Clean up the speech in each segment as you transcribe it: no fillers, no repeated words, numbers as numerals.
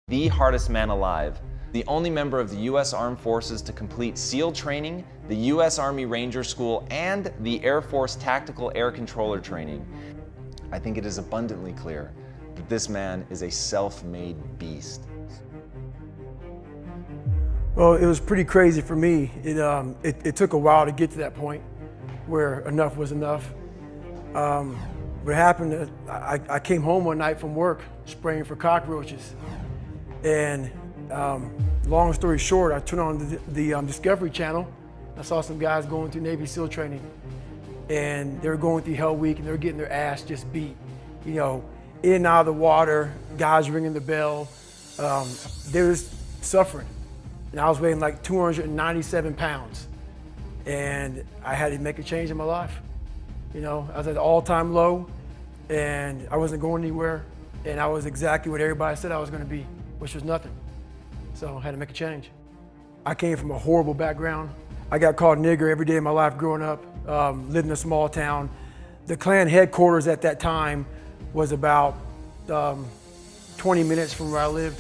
The hardest man alive, the only member of the U.S. Armed Forces to complete SEAL training, the U.S. Army Ranger School, and the Air Force Tactical Air Controller training. I think it is abundantly clear that this man is a self-made beast. Well, it was pretty crazy for me. It took a while to get to that point where enough was enough. What happened, I came home one night from work spraying for cockroaches. And long story short, I turned on the Discovery Channel. I saw some guys going through Navy SEAL training. And they were going through Hell Week and they were getting their ass just beat. You know, in and out of the water, guys ringing the bell. They were suffering. And I was weighing like 297 pounds. And I had to make a change in my life. You know, I was at an all-time low and I wasn't going anywhere. And I was exactly what everybody said I was gonna be, which was nothing. So I had to make a change. I came from a horrible background. I got called nigger every day of my life growing up, lived in a small town. The Klan headquarters at that time was about 20 minutes from where I lived.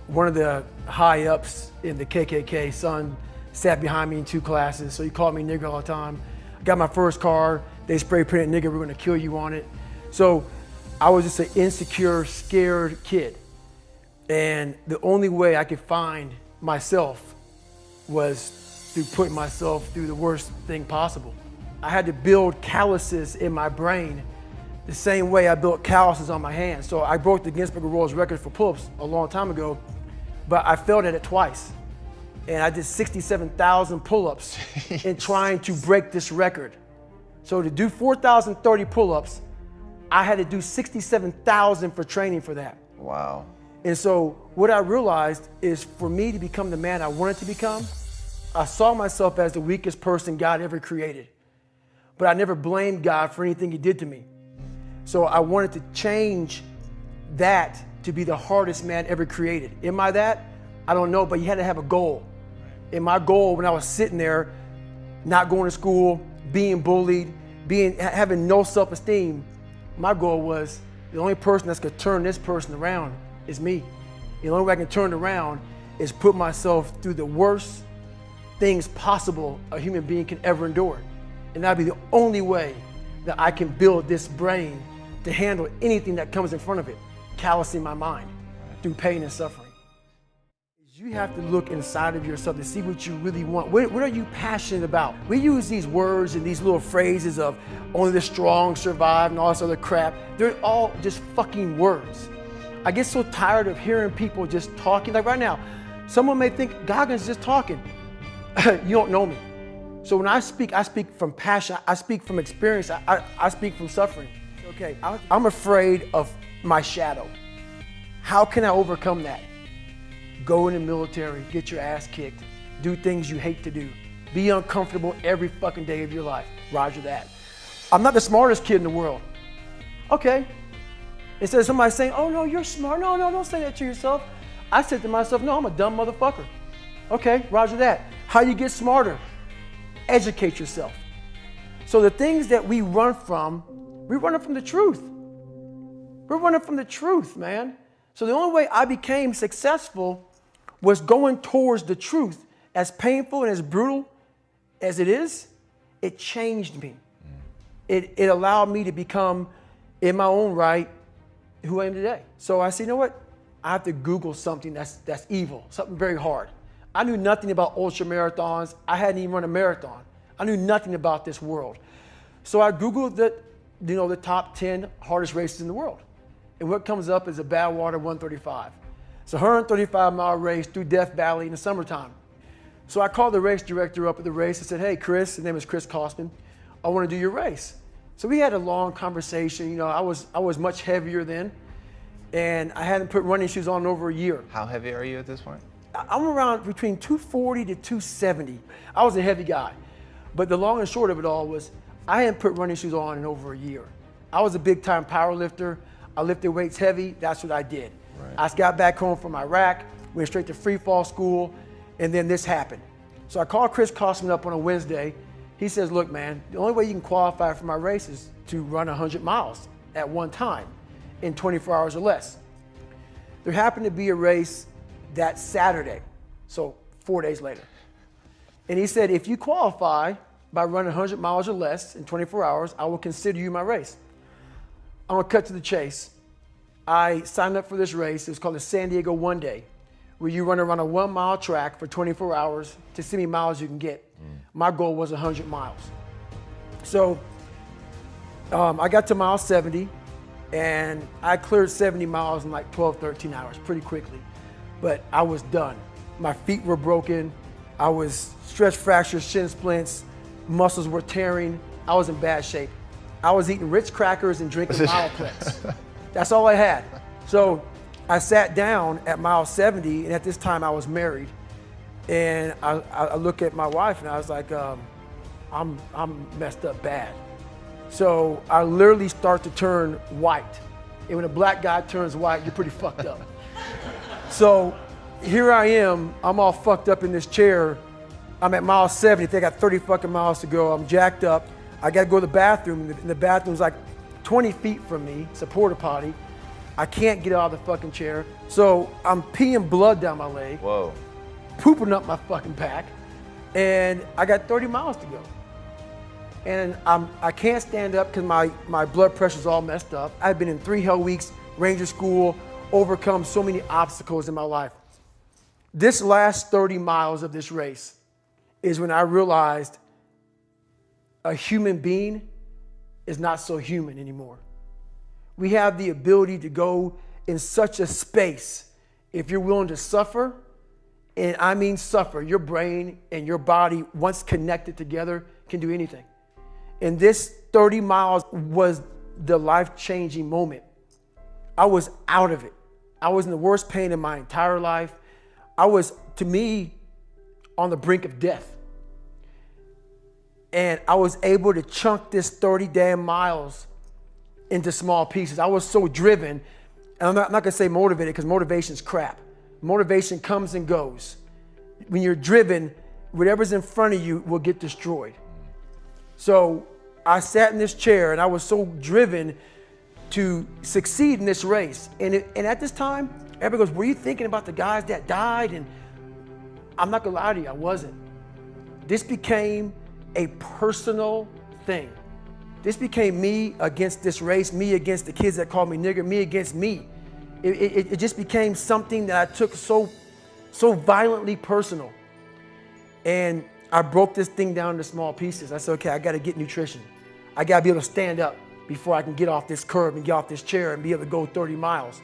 One of the high ups in the KKK, son, sat behind me in 2 classes, so he called me nigger all the time. I got my first car, they spray painted nigger, we're gonna kill you on it. So I was just an insecure, scared kid. And the only way I could find myself was through putting myself through the worst thing possible. I had to build calluses in my brain the same way I built calluses on my hands. So I broke the Guinness Book of World Records for pull-ups a long time ago, but I failed at it twice. And I did 67,000 pull-ups in trying to break this record. So to do 4,030 pull-ups, I had to do 67,000 for training for that. Wow. And so what I realized is for me to become the man I wanted to become, I saw myself as the weakest person God ever created. But I never blamed God for anything he did to me. So I wanted to change that to be the hardest man ever created. Am I that? I don't know, but you had to have a goal. And my goal when I was sitting there, not going to school, being bullied, having no self-esteem, my goal was the only person that's gonna turn this person around is me. The only way I can turn it around is put myself through the worst things possible a human being can ever endure. And that'd be the only way that I can build this brain to handle anything that comes in front of it, callousing my mind through pain and suffering. You have to look inside of yourself to see what you really want. What are you passionate about? We use these words and these little phrases of only the strong survive and all this other crap. They're all just fucking words. I get so tired of hearing people just talking. Like right now, someone may think Goggins is just talking. You don't know me. So when I speak from passion. I speak from experience. I speak from suffering. Okay, I'm afraid of my shadow. How can I overcome that? Go in the military, get your ass kicked, do things you hate to do. Be uncomfortable every fucking day of your life. Roger that. I'm not the smartest kid in the world. Okay. Instead of somebody saying, oh no, you're smart. No, don't say that to yourself. I said to myself, no, I'm a dumb motherfucker. Okay, roger that. How you get smarter? Educate yourself. So the things that we run from the truth. We're running from the truth, man. So the only way I became successful was going towards the truth. As painful and as brutal as it is, it changed me. It allowed me to become, in my own right, who I am today. So I said, you know what? I have to Google something that's evil, something very hard. I knew nothing about ultra marathons. I hadn't even run a marathon. I knew nothing about this world. So I Googled the top 10 hardest races in the world. And what comes up is a Badwater 135. It's a 135-mile race through Death Valley in the summertime. So I called the race director up at the race and said, hey, Chris, his name is Chris Kosman, I want to do your race. So we had a long conversation. You know, I was much heavier then, and I hadn't put running shoes on in over a year. How heavy are you at this point? I'm around between 240 to 270. I was a heavy guy. But the long and short of it all was I hadn't put running shoes on in over a year. I was a big-time power lifter. I lifted weights heavy. That's what I did. Right. I got back home from Iraq, went straight to free fall school, and then this happened. So I called Chris Kosman up on a Wednesday. He says, look, man, the only way you can qualify for my race is to run 100 miles at one time in 24 hours or less. There happened to be a race that Saturday, so 4 days later. And he said, if you qualify by running 100 miles or less in 24 hours, I will consider you my race. I'm gonna cut to the chase. I signed up for this race. It was called the San Diego One Day, where you run around a 1 mile track for 24 hours to see how many miles you can get. My goal was 100 miles. So I got to mile 70, and I cleared 70 miles in like 12, 13 hours pretty quickly. But I was done. My feet were broken. I was stress fractures, shin splints, muscles were tearing. I was in bad shape. I was eating Ritz crackers and drinking Mileplex. That's all I had. So I sat down at mile 70, and at this time I was married. And I look at my wife and I was like, I'm messed up bad. So I literally start to turn white. And when a black guy turns white, you're pretty fucked up. So here I am, I'm all fucked up in this chair. I'm at mile 70, they got 30 fucking miles to go. I'm jacked up. I gotta go to the bathroom, and the bathroom's like 20 feet from me, it's a porta potty. I can't get out of the fucking chair. So I'm peeing blood down my leg. Whoa. Pooping up my fucking back, and I got 30 miles to go. And I can't stand up because my blood pressure's all messed up. I've been in 3 hell weeks, Ranger School, overcome so many obstacles in my life. This last 30 miles of this race is when I realized a human being is not so human anymore. We have the ability to go in such a space if you're willing to suffer, and I mean suffer. Your brain and your body, once connected together, can do anything. And this 30 miles was the life-changing moment. I was out of it. I was in the worst pain in my entire life. I was, to me, on the brink of death. And I was able to chunk this 30 damn miles into small pieces. I was so driven, and I'm not gonna say motivated because motivation's crap. Motivation comes and goes. When you're driven, whatever's in front of you will get destroyed. So I sat in this chair and I was so driven to succeed in this race. And at this time, everybody goes, were you thinking about the guys that died? And I'm not gonna lie to you, I wasn't. This became a personal thing. This became me against this race, me against the kids that called me nigger, me against me. It just became something that I took so violently personal. And I broke this thing down into small pieces. I said, okay, I gotta get nutrition. I gotta be able to stand up before I can get off this curb and get off this chair and be able to go 30 miles.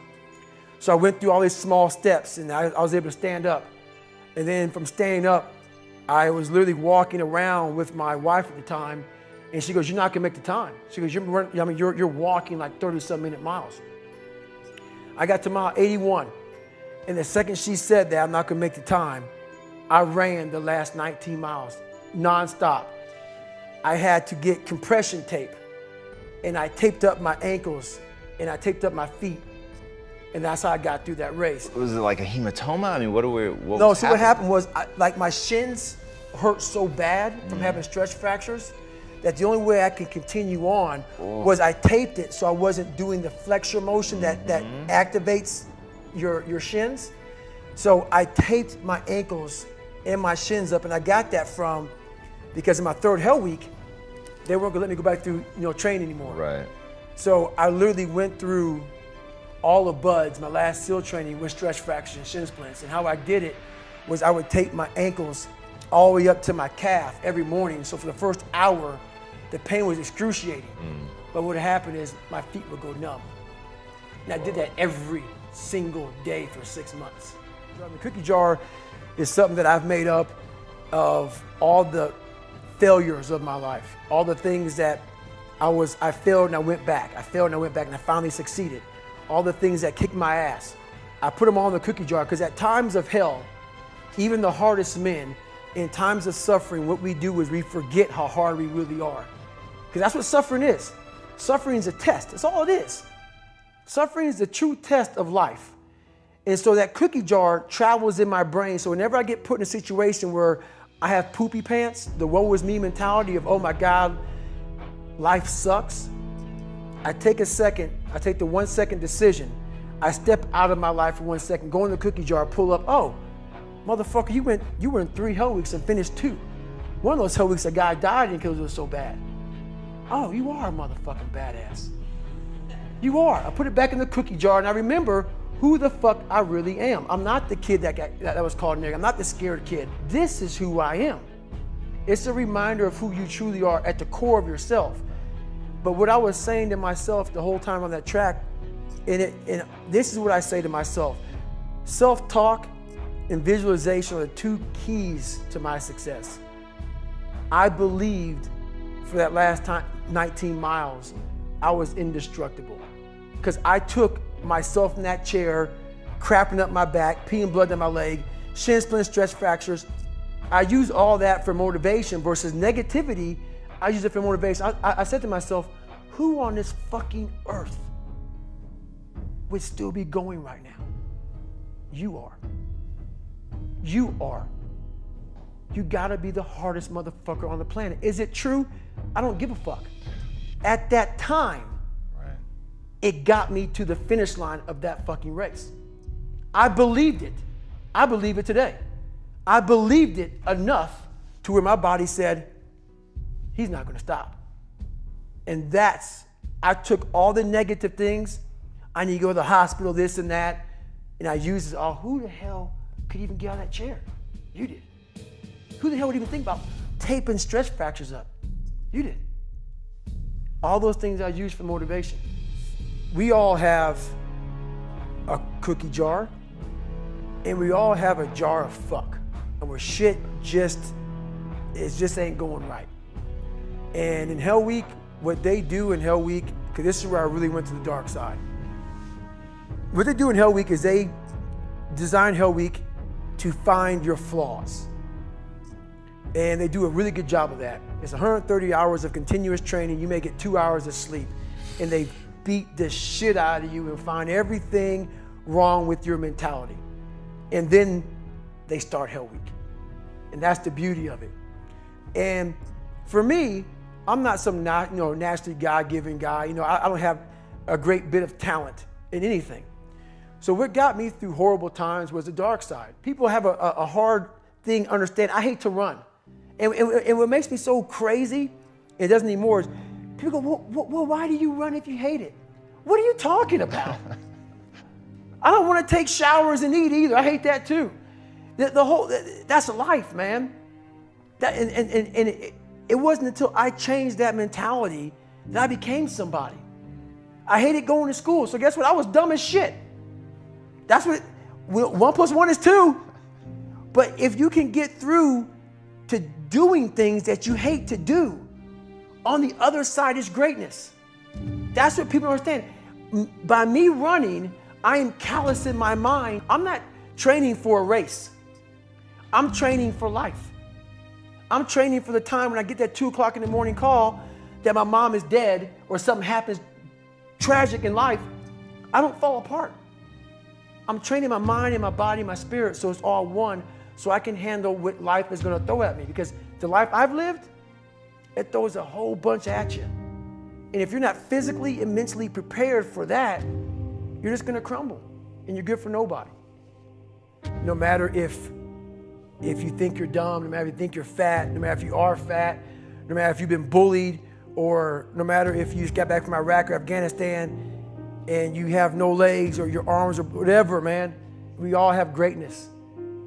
So I went through all these small steps, and I was able to stand up. And then from standing up, I was literally walking around with my wife at the time, and she goes, you're not gonna make the time. She goes, you're walking like 30-some minute miles. I got to mile 81, and the second she said that I'm not gonna make the time, I ran the last 19 miles, nonstop. I had to get compression tape, and I taped up my ankles, and I taped up my feet, and that's how I got through that race. Was it like a hematoma? I mean, what No, so what happened was, like my shins hurt so bad from having stretch fractures that the only way I could continue on was I taped it so I wasn't doing the flexor motion that activates your shins. So I taped my ankles and my shins up, and I got that from, because in my 3rd hell week, they weren't gonna let me go back through train anymore. Right. So I literally went through all of BUD/S, my last SEAL training, with stretch fractures and shin splints. And how I did it was I would tape my ankles all the way up to my calf every morning. So for the first hour, the pain was excruciating. But what would happen is my feet would go numb. And I did that every single day for 6 months. The cookie jar is something that I've made up of all the failures of my life, all the things that I failed and I went back. I failed and I went back and I finally succeeded. All the things that kicked my ass. I put them all in the cookie jar, because at times of hell, even the hardest men, in times of suffering, what we do is we forget how hard we really are. Because that's what suffering is. Suffering is a test. That's all it is. Suffering is the true test of life. And so that cookie jar travels in my brain. So whenever I get put in a situation where I have poopy pants, the woe is me mentality of, oh my God, life sucks, I take a second, I take the 1 second decision I step out of my life for 1 second, go in the cookie jar, pull up, oh, motherfucker, you were in 3 hell weeks and finished 2. One of those hell weeks, a guy died because it was so bad. Oh, you are a motherfucking badass. You are. I put it back in the cookie jar and I remember who the fuck I really am. I'm not the kid that was called nigga. I'm not the scared kid. This is who I am. It's a reminder of who you truly are at the core of yourself. But what I was saying to myself the whole time on that track, and this is what I say to myself. Self-talk and visualization are the 2 keys to my success. I believed for that last 19 miles, I was indestructible. Because I took myself in that chair, crapping up my back, peeing blood down my leg, shin splints, stress fractures. I use all that for motivation versus negativity. I use it for motivation. I said to myself, who on this fucking earth would still be going right now? You are. You are. You gotta be the hardest motherfucker on the planet. Is it true? I don't give a fuck. At that time, it got me to the finish line of that fucking race. I believed it. I believe it today. I believed it enough to where my body said, he's not gonna stop. And I took all the negative things. I need to go to the hospital, this and that. And I used it, who the hell could even get out of that chair? You did. Who the hell would even think about taping stress fractures up? You did. All those things I used for motivation. We all have a cookie jar, and we all have a jar of fuck. And where shit just ain't going right. And in Hell Week, what they do in Hell Week, because this is where I really went to the dark side. What they do in Hell Week is they design Hell Week to find your flaws. And they do a really good job of that. It's 130 hours of continuous training. You may get 2 hours of sleep. And they beat the shit out of you and find everything wrong with your mentality. And then they start Hell Week. And that's the beauty of it. And for me, I'm not some naturally God-given guy. I don't have a great bit of talent in anything. So what got me through horrible times was the dark side. People have a hard thing understand. I hate to run. And what makes me so crazy, it doesn't anymore, is people go, well, why do you run if you hate it? What are you talking about? I don't want to take showers and eat either. I hate that too. That's life, man. It wasn't until I changed that mentality that I became somebody. I hated going to school, so guess what? I was dumb as shit. That's what 1 + 1 is 2. But if you can get through to doing things that you hate to do, on the other side is greatness. That's what people don't understand. By me running, I am callous in my mind. I'm not training for a race. I'm training for life. I'm training for the time when I get that 2 o'clock in the morning call that my mom is dead or something happens tragic in life. I don't fall apart. I'm training my mind and my body and my spirit so it's all one, so I can handle what life is going to throw at me. Because the life I've lived, it throws a whole bunch at you. And if you're not physically and mentally prepared for that, you're just going to crumble and you're good for nobody. No matter if you think you're dumb, no matter if you think you're fat, no matter if you are fat, no matter if you've been bullied, or no matter if you just got back from Iraq or Afghanistan and you have no legs or your arms or whatever, man, we all have greatness.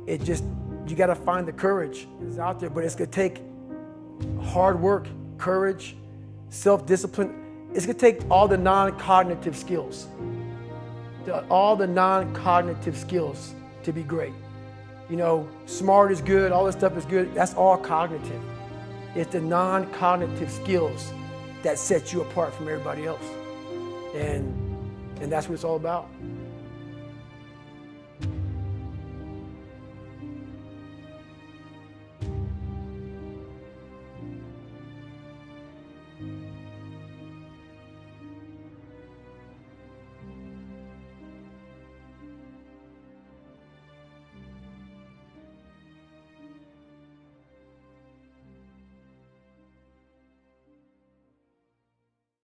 You got to find the courage. It's out there, but it's going to take hard work, courage, self-discipline. It's going to take all the non-cognitive skills. All the non-cognitive skills to be great. Smart is good, all this stuff is good. That's all cognitive. It's the non-cognitive skills that set you apart from everybody else. And that's what it's all about.